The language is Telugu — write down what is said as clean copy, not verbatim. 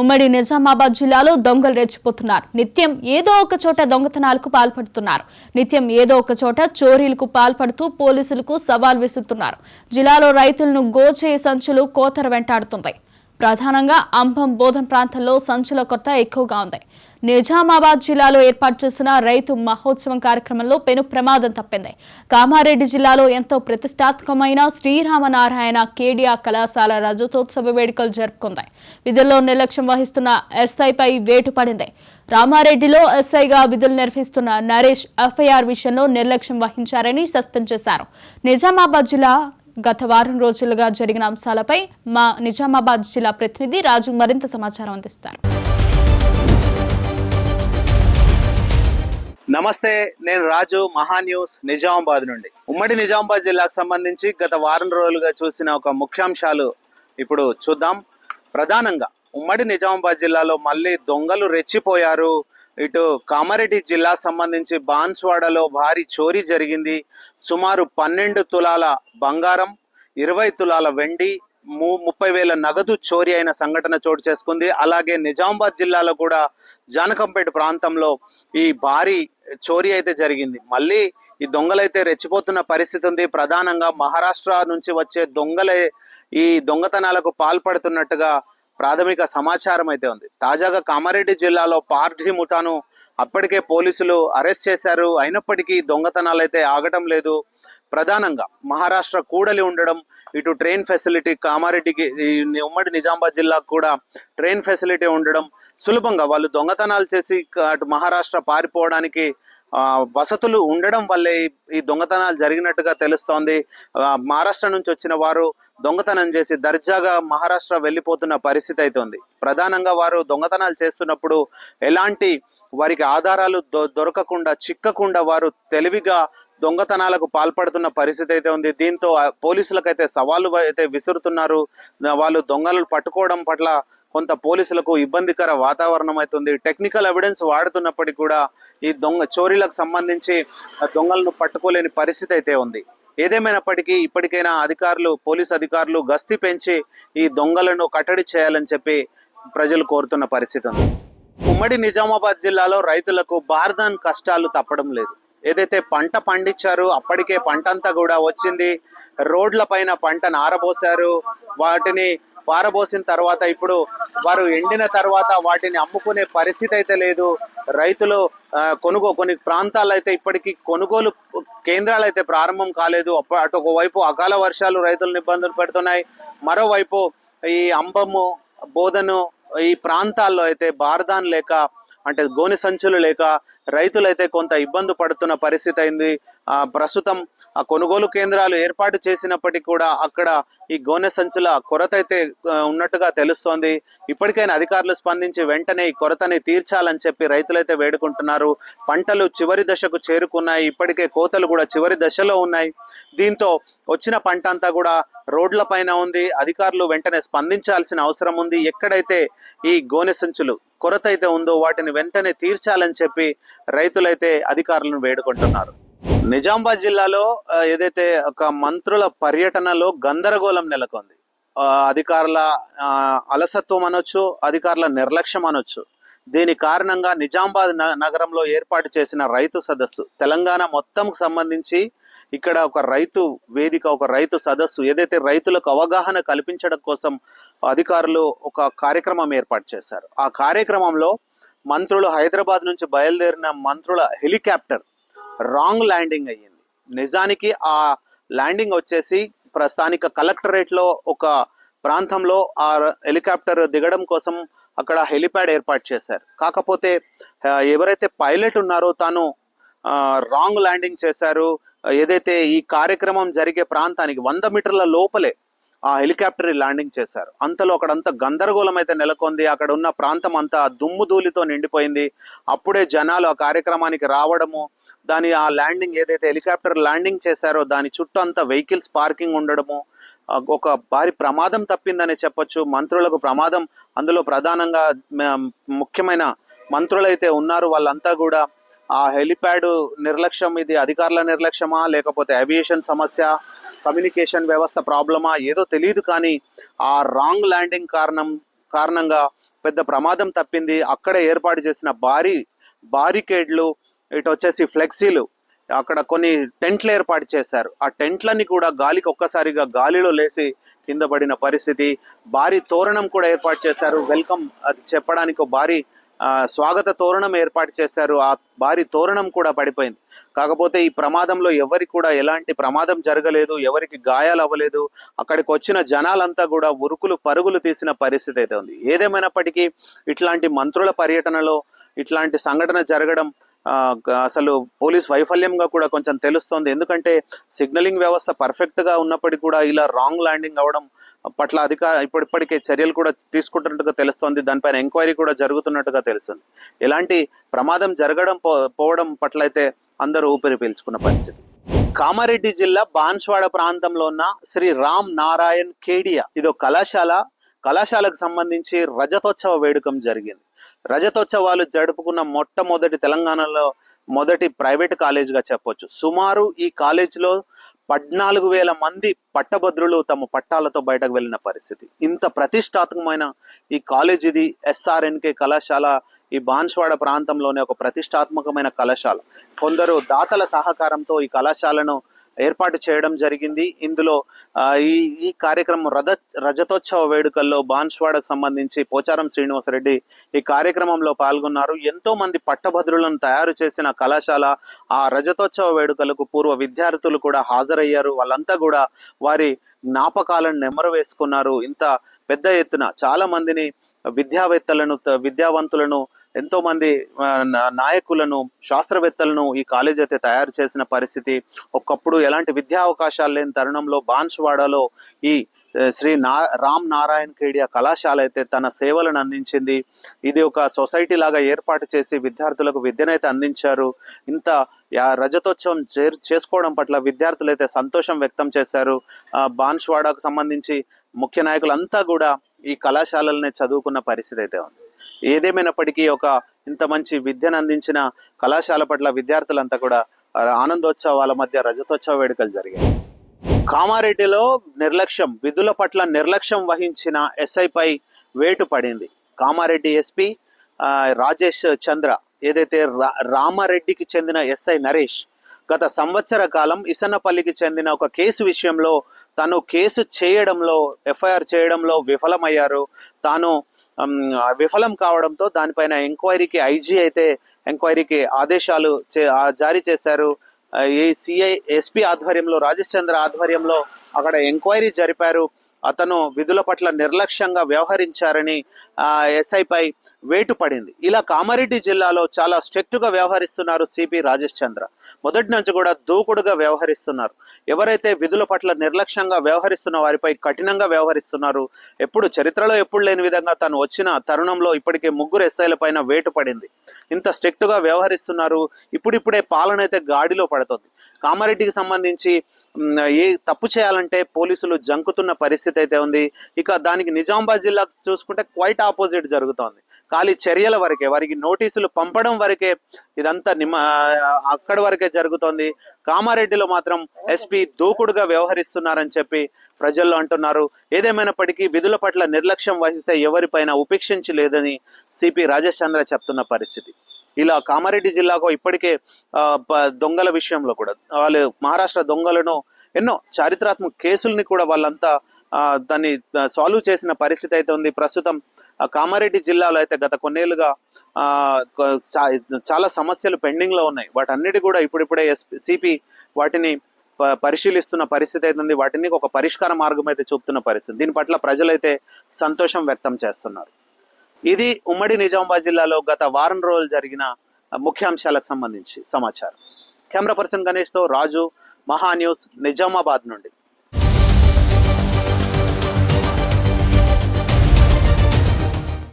ఉమ్మడి నిజామాబాద్ జిల్లాలో దొంగలు రెచ్చిపోతున్నారు. నిత్యం ఏదో ఒక చోట దొంగతనాలకు పాల్పడుతున్నారు. నిత్యం ఏదో ఒక చోట చోరీలకు పాల్పడుతూ పోలీసులకు సవాల్ విసురుతున్నారు. జిల్లాలో రైతులను గోచే సంచులు కోతర వెంటాడుతున్నాయి. ప్రధానంగా అంబం బోధన్ ప్రాంతంలో సంచుల కొరత ఎక్కువగా ఉంది. నిజామాబాద్ జిల్లాలో ఏర్పాటు చేసిన రైతు మహోత్సవం కార్యక్రమంలో పెను ప్రమాదం తప్పింది. కామారెడ్డి జిల్లాలో ఎంతో ప్రతిష్టాత్మకమైన శ్రీరామనారాయణ కేడియా కళాశాల రజతోత్సవ వేడుకలు జరుపుకుంది. విధుల్లో నిర్లక్ష్యం వహిస్తున్న ఎస్ఐపై వేటు పడింది. రామారెడ్డిలో ఎస్ఐగా విధులు నిర్వహిస్తున్న నరేష్ ఎఫ్ఐఆర్ విషయంలో నిర్లక్ష్యం వహించారని సస్పెండ్ చేశారు. నిజామాబాద్ జిల్లా గత వారం రోజులుగా జరిగిన అంశాలపై మా నిజామాబాద్ జిల్లా ప్రతినిధి రాజు మరింత సమాచారం అందిస్తారు. నమస్తే, నేను రాజు, మహా న్యూస్ నిజామాబాద్ నుండి. ఉమ్మడి నిజామాబాద్ జిల్లాకు సంబంధించి గత వారం రోజులుగా చూసిన ఒక ముఖ్యాంశాలు ఇప్పుడు చూద్దాం. ప్రధానంగా ఉమ్మడి నిజామాబాద్ జిల్లాలో మళ్ళీ దొంగలు రెచ్చిపోయారు. ఇటు కామారెడ్డి జిల్లా సంబంధించి బాన్స్వాడలో భారీ చోరీ జరిగింది. సుమారు 12 తులాల బంగారం, 20 తులాల వెండి, 30,000 నగదు చోరీ అయిన సంఘటన చోటు చేసుకుంది. అలాగే నిజామాబాద్ జిల్లాలో కూడా జానకంపేట ప్రాంతంలో ఈ భారీ చోరీ అయితే జరిగింది. మళ్ళీ ఈ దొంగలైతే రెచ్చిపోతున్న పరిస్థితి ఉంది. ప్రధానంగా మహారాష్ట్ర నుంచి వచ్చే దొంగలే ఈ దొంగతనాలకు పాల్పడుతున్నట్టుగా ప్రాథమిక సమాచారం అయితే ఉంది. తాజాగా కామారెడ్డి జిల్లాలో పార్టీ ముఠాను అప్పటికే పోలీసులు అరెస్ట్ చేశారు. అయినప్పటికీ దొంగతనాలు అయితే ఆగటం లేదు. ప్రధానంగా మహారాష్ట్ర కూడలి ఉండడం, ఇటు ట్రైన్ ఫెసిలిటీ కామారెడ్డికి ఉమ్మడి నిజామాబాద్ జిల్లాకు కూడా ట్రైన్ ఫెసిలిటీ ఉండడం, సులభంగా వాళ్ళు దొంగతనాలు చేసి అటు మహారాష్ట్ర పారిపోవడానికి వసతులు ఉండడం వల్లే ఈ దొంగతనాలు జరిగినట్టుగా తెలుస్తోంది. మహారాష్ట్ర నుంచి వచ్చిన వారు దొంగతనం చేసి దర్జాగా మహారాష్ట్ర వెళ్ళిపోతున్న పరిస్థితి అయితే ఉంది. ప్రధానంగా వారు దొంగతనాలు చేస్తున్నప్పుడు ఎలాంటి వారికి ఆధారాలు దొరకకుండా చిక్కకుండా వారు తెలివిగా దొంగతనాలకు పాల్పడుతున్న పరిస్థితి అయితే ఉంది. దీంతో పోలీసులకైతే సవాలు అయితే విసురుతున్నారు. వాళ్ళు దొంగలు పట్టుకోవడం పట్ల కొంత పోలీసులకు ఇబ్బందికర వాతావరణం అవుతుంది. టెక్నికల్ ఎవిడెన్స్ వాడుతున్నప్పటికీ కూడా ఈ చోరీలకు సంబంధించి దొంగలను పట్టుకోలేని పరిస్థితి అయితే ఉంది. ఏదేమైనప్పటికీ ఇప్పటికైనా పోలీసు అధికారులు గస్తీ పెంచి ఈ దొంగలను కట్టడి చేయాలని చెప్పి ప్రజలు కోరుతున్న పరిస్థితి ఉంది. ఉమ్మడి నిజామాబాద్ జిల్లాలో రైతులకు బార్దాన్ కష్టాలు తప్పడం లేదు. ఏదైతే పంట పండించారు, అప్పటికే పంట అంతా కూడా వచ్చింది. రోడ్ల పైన పంటను ఆరబోసారు. వాటిని పారబోసిన తర్వాత ఇప్పుడు వారు ఎండిన తర్వాత వాటిని అమ్ముకునే పరిస్థితి అయితే లేదు. రైతులు కొన్ని ప్రాంతాల్లో అయితే ఇప్పటికీ కొనుగోలు కేంద్రాలు అయితే ప్రారంభం కాలేదు. అటు ఒకవైపు అకాల వర్షాలు రైతులను ఇబ్బందులు పెడుతున్నాయి. మరోవైపు ఈ అంబము, బోధను ఈ ప్రాంతాల్లో అయితే బార్దాన్ లేక అంటే గోనె సంచులు లేక రైతులైతే కొంత ఇబ్బంది పడుతున్న పరిస్థితి అయింది. ప్రస్తుతం ఆ కొనుగోలు కేంద్రాలు ఏర్పాటు చేసినప్పటికీ కూడా అక్కడ ఈ గోనె సంచుల కొరత అయితే ఉన్నట్టుగా తెలుస్తోంది. ఇప్పటికైనా అధికారులు స్పందించి వెంటనే ఈ కొరతని తీర్చాలని చెప్పి రైతులైతే వేడుకుంటున్నారు. పంటలు చివరి దశకు చేరుకున్నాయి. ఇప్పటికే కోతలు కూడా చివరి దశలో ఉన్నాయి. దీంతో వచ్చిన పంట అంతా కూడా రోడ్ల పైన ఉంది. అధికారులు వెంటనే స్పందించాల్సిన అవసరం ఉంది. ఎక్కడైతే ఈ గోనె సంచులు కొరత అయితే ఉందో వాటిని వెంటనే తీర్చాలని చెప్పి రైతులైతే అధికారులను వేడుకుంటున్నారు. నిజామాబాద్ జిల్లాలో ఏదైతే ఒక మంత్రుల పర్యటనలో గందరగోళం నెలకొంది. అధికారుల అలసత్వం అనొచ్చు, అధికారుల నిర్లక్ష్యం అనొచ్చు. దీని కారణంగా నిజామాబాద్ నగరంలో ఏర్పాటు చేసిన రైతు సదస్సు, తెలంగాణ మొత్తంకు సంబంధించి ఇక్కడ ఒక రైతు వేదిక, ఒక రైతు సదస్సు, ఏదైతే రైతులకు అవగాహన కల్పించడం కోసం అధికారులు ఒక కార్యక్రమం ఏర్పాటు చేశారు. ఆ కార్యక్రమంలో మంత్రులు హైదరాబాద్ నుంచి బయలుదేరిన మంత్రుల హెలికాప్టర్ రాంగ్ ల్యాండింగ్ అయ్యింది. నిజానికి ఆ ల్యాండింగ్ వచ్చేసి స్థానిక కలెక్టరేట్లో ఒక ప్రాంతంలో ఆ హెలికాప్టర్ దిగడం కోసం అక్కడ హెలిప్యాడ్ ఏర్పాటు చేశారు. కాకపోతే ఎవరైతే పైలట్ ఉన్నారో తాను రాంగ్ ల్యాండింగ్ చేశారు. ఏదైతే ఈ కార్యక్రమం జరిగే ప్రాంతానికి 100 మీటర్ల లోపలే ఆ హెలికాప్టర్ ల్యాండింగ్ చేశారు. అంతలో అక్కడంతా గందరగోళం అయితే నెలకొంది. అక్కడ ఉన్న ప్రాంతం అంతా దుమ్ము ధూళితో నిండిపోయింది. అప్పుడే జనాలు ఆ కార్యక్రమానికి రావడము, ఆ ల్యాండింగ్ ఏదైతే హెలికాప్టర్ ల్యాండింగ్ చేశారో దాని చుట్టూ అంతా వెహికల్స్ పార్కింగ్ ఉండడము, ఒక భారీ ప్రమాదం తప్పిందని చెప్పొచ్చు. మంత్రులకు ప్రమాదం, అందులో ప్రధానంగా ముఖ్యమైన మంత్రులైతే ఉన్నారు. వాళ్ళంతా కూడా ఆ హెలిప్యాడ్ నిర్లక్ష్యం, ఇది అధికారుల నిర్లక్ష్యమా లేకపోతే ఏవియేషన్ సమస్య, కమ్యూనికేషన్ వ్యవస్థ ప్రాబ్లమా ఏదో తెలియదు, కానీ ఆ రాంగ్ ల్యాండింగ్ కారణంగా పెద్ద ప్రమాదం తప్పింది. అక్కడే ఏర్పాటు చేసిన బారికేడ్లు, ఇటు వచ్చేసి ఫ్లెక్సీలు, అక్కడ కొన్ని టెంట్లు ఏర్పాటు చేశారు. ఆ టెంట్లన్నీ కూడా గాలికి ఒక్కసారిగా గాలిలో లేసి కింద పడిన పరిస్థితి. భారీ తోరణం కూడా ఏర్పాటు చేశారు. వెల్కమ్ అది చెప్పడానికి ఒక భారీ స్వాగత తోరణం ఏర్పాటు చేశారు. ఆ భారీ తోరణం కూడా పడిపోయింది. కాకపోతే ఈ ప్రమాదంలో ఎవరికి కూడా ఎలాంటి ప్రమాదం జరగలేదు, ఎవరికి గాయాలు అవ్వలేదు. అక్కడికి వచ్చిన జనాలంతా కూడా ఉరుకులు పరుగులు తీసిన పరిస్థితి అయితే ఉంది. ఏదేమైనప్పటికీ ఇట్లాంటి మంత్రుల పర్యటనలో ఇట్లాంటి సంఘటన జరగడం అసలు పోలీస్ వైఫల్యంగా కూడా కొంచెం తెలుస్తోంది. ఎందుకంటే సిగ్నలింగ్ వ్యవస్థ పర్ఫెక్ట్ గా ఉన్నప్పటికీ కూడా ఇలా రాంగ్ ల్యాండింగ్ అవడం పట్ల ఇప్పటికే చర్యలు కూడా తీసుకుంటున్నట్టుగా తెలుస్తోంది. దానిపైన ఎంక్వైరీ కూడా జరుగుతున్నట్టుగా తెలుస్తుంది. ఎలాంటి ప్రమాదం జరగడం పోవడం పట్ల అయితే అందరూ ఊపిరి పీల్చుకున్న పరిస్థితి. కామారెడ్డి జిల్లా బాన్స్వాడ ప్రాంతంలో ఉన్న శ్రీ రామ్ నారాయణ్ ఖేడియా ఇదో కళాశాలకు సంబంధించి రజతోత్సవ వేడుకం జరిగింది. రజతోత్సవాలు జరుపుకున్న మొట్టమొదటి తెలంగాణలో మొదటి ప్రైవేట్ కాలేజీగా చెప్పొచ్చు. సుమారు ఈ కాలేజీలో 14,000 మంది పట్టభద్రులు తమ పట్టాలతో బయటకు వెళ్ళిన పరిస్థితి. ఇంత ప్రతిష్టాత్మకమైన ఈ కాలేజ్ ఇది SRNK కళాశాల. ఈ బాన్స్వాడ ప్రాంతంలోనే ఒక ప్రతిష్టాత్మకమైన కళాశాల. కొందరు దాతల సహకారంతో ఈ కళాశాలను ఏర్పాటు చేయడం జరిగింది. ఇందులో ఈ కార్యక్రమం రజతోత్సవ వేడుకల్లో బాన్స్వాడకు సంబంధించి పోచారం శ్రీనివాసరెడ్డి ఈ కార్యక్రమంలో పాల్గొన్నారు. ఎంతో మంది పట్టభద్రులను తయారు చేసిన కళాశాల. ఆ రజతోత్సవ వేడుకలకు పూర్వ విద్యార్థులు కూడా హాజరయ్యారు. వాళ్ళంతా కూడా వారి జ్ఞాపకాలను నెమరు వేసుకున్నారు. ఇంత పెద్ద ఎత్తున చాలా మందిని విద్యావంతులను ఎంతో మంది నాయకులను, శాస్త్రవేత్తలను ఈ కాలేజ్ అయితే తయారు చేసిన పరిస్థితి. ఒకప్పుడు ఎలాంటి విద్యా అవకాశాలు లేని తరుణంలో బాన్స్వాడలో ఈ శ్రీ రామ్ నారాయణ్ ఖేడియా కళాశాల అయితే తన సేవలను అందించింది. ఇది ఒక సొసైటీ లాగా ఏర్పాటు చేసి విద్యార్థులకు విద్యనైతే అందించారు. ఇంత రజతోత్సవం చేసుకోవడం పట్ల విద్యార్థులు అయితే సంతోషం వ్యక్తం చేశారు. బాన్స్వాడకు సంబంధించి ముఖ్య నాయకులంతా కూడా ఈ కళాశాలలనే చదువుకున్న పరిస్థితి అయితే ఉంది. ఏదేమైనప్పటికీ ఇంత మంచి విద్యను అందించిన కళాశాల పట్ల విద్యార్థులంతా కూడా ఆనందోత్సవాల మధ్య రజతోత్సవ వేడుకలు జరిగాయి. కామారెడ్డిలో విధుల పట్ల నిర్లక్ష్యం వహించిన ఎస్ఐపై వేటు పడింది. కామారెడ్డి ఎస్పీ రాజేష్ చంద్ర ఏదైతే రామారెడ్డికి చెందిన ఎస్ఐ నరేష్ గత సంవత్సర కాలం ఇసన్నపల్లికి చెందిన ఒక కేసు విషయంలో తను కేసు చేయడంలో, FIR చేయడంలో విఫలమయ్యారు. తాను విఫలం కావడంతో దానిపైన ఎంక్వైరీకి IG అయితే ఎంక్వైరీకి ఆదేశాలు జారీ చేశారు. ఈ SP ఆధ్వర్యంలో, రాజేష్ చంద్ర ఆధ్వర్యంలో అక్కడ ఎంక్వైరీ జరిపారు. అతను విధుల పట్ల నిర్లక్ష్యంగా వ్యవహరించారని SIపై వేటు పడింది. ఇలా కామారెడ్డి జిల్లాలో చాలా స్ట్రిక్ట్గా వ్యవహరిస్తున్నారు సిపి రాజేష్ చంద్ర. మొదటి నుంచి కూడా దూకుడుగా వ్యవహరిస్తున్నారు. ఎవరైతే విధుల పట్ల నిర్లక్ష్యంగా వ్యవహరిస్తున్న వారిపై కఠినంగా వ్యవహరిస్తున్నారు. చరిత్రలో ఎప్పుడు లేని విధంగా తను వచ్చిన తరుణంలో ఇప్పటికే 3 SIల పైన వేటు పడింది. ఇంత స్ట్రిక్ట్గా వ్యవహరిస్తున్నారు. ఇప్పుడిప్పుడే పాలన అయితే గాడిలో పడుతుంది. కామారెడ్డికి సంబంధించి ఏ తప్పు చేయాలంటే పోలీసులు జంకుతున్న పరిస్థితి అయితే ఉంది. ఇక దానికి నిజామాబాద్ జిల్లా చూసుకుంటే క్వైట్ ఆపోజిట్ జరుగుతోంది. ఖాళీ చర్యల వరకే, వారికి నోటీసులు పంపడం వరకే ఇదంతా అక్కడి వరకే జరుగుతోంది. కామారెడ్డిలో మాత్రం SP దూకుడుగా వ్యవహరిస్తున్నారని చెప్పి ప్రజల్లో అంటున్నారు. ఏదేమైనప్పటికీ విధుల పట్ల నిర్లక్ష్యం వహిస్తే ఎవరిపైన ఉపేక్షించలేదని సిపి రాజేష్ చంద్ర చెప్తున్న పరిస్థితి. ఇలా కామారెడ్డి జిల్లాకు ఇప్పటికే దొంగల విషయంలో కూడా వాళ్ళు మహారాష్ట్ర దొంగలను ఎన్నో చారిత్రాత్మక కేసుల్ని కూడా వాళ్ళంతా దాన్ని సాల్వ్ చేసిన పరిస్థితి అయితే ఉంది. ప్రస్తుతం కామారెడ్డి జిల్లాలో అయితే గత కొన్నేళ్లుగా చాలా సమస్యలు పెండింగ్ లో ఉన్నాయి. వాటన్నిటి కూడా ఇప్పుడిప్పుడే సిపి వాటిని పరిశీలిస్తున్న పరిస్థితి అయితే ఉంది. వాటిని ఒక పరిష్కార మార్గం అయితే చూపుతున్న పరిస్థితి. దీని పట్ల ప్రజలైతే సంతోషం వ్యక్తం చేస్తున్నారు. ఇది ఉమ్మడి నిజామాబాద్ జిల్లాలో గత వారం రోజులు జరిగిన ముఖ్యాంశాలకు సంబంధించి సమాచారం. కెమెరా పర్సన్ గణేష్తో రాజు, మహా న్యూస్, నిజామాబాద్ నుండి.